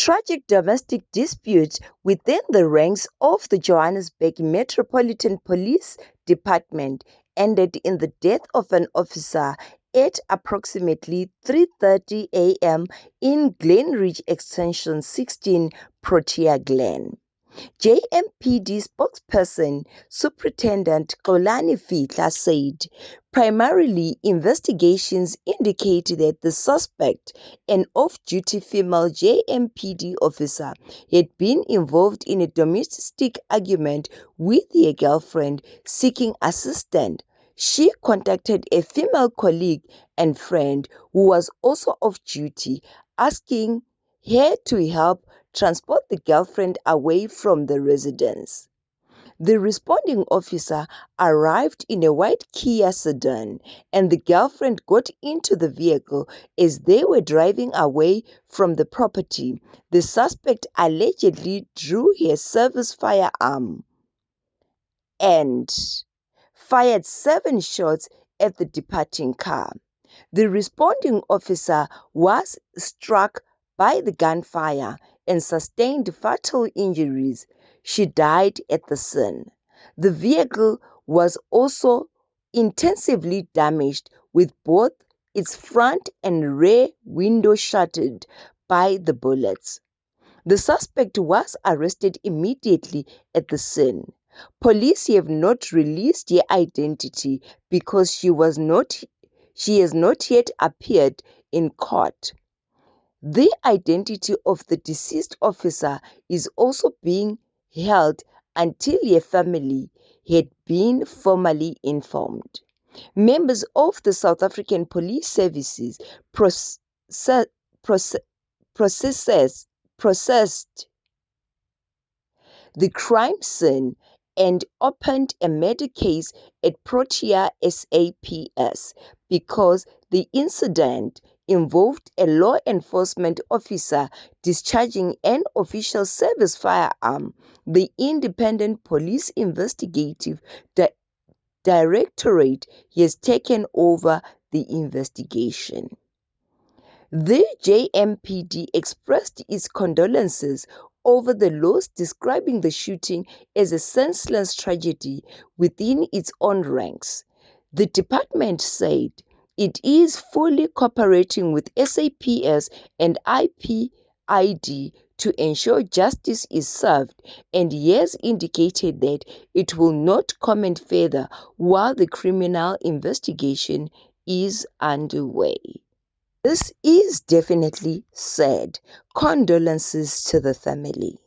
tragic domestic dispute within the ranks of the Johannesburg Metropolitan Police Department ended in the death of an officer at approximately 3:30 a.m. in Glenridge Extension 16, Protea Glen. JMPD spokesperson Superintendent Xolani Fihla said, primarily investigations indicate that the suspect, an off-duty female JMPD officer, had been involved in a domestic argument with her girlfriend seeking assistance. She contacted a female colleague and friend who was also off duty, asking her to help transport the girlfriend away from the residence. The responding officer arrived in a white Kia sedan, and the girlfriend got into the vehicle as they were driving away from the property. The suspect allegedly drew her service firearm and fired 7 shots at the departing car. The responding officer was struck by the gunfire and sustained fatal injuries. She died at the scene. The vehicle was also intensively damaged, with both its front and rear windows shattered by the bullets. The suspect was arrested immediately at the scene. Police have not released her identity because she has not yet appeared in court. The identity of the deceased officer is also being held until her family had been formally informed. Members of the South African Police Services processed the crime scene and opened a murder case at Protea SAPS because the incident involved a law enforcement officer discharging an official service firearm. The Independent Police Investigative Directorate has taken over the investigation. The JMPD expressed its condolences over the loss, describing the shooting as a senseless tragedy within its own ranks. The department said it is fully cooperating with SAPS and IPID to ensure justice is served, and has indicated that it will not comment further while the criminal investigation is underway. This is definitely sad. Condolences to the family.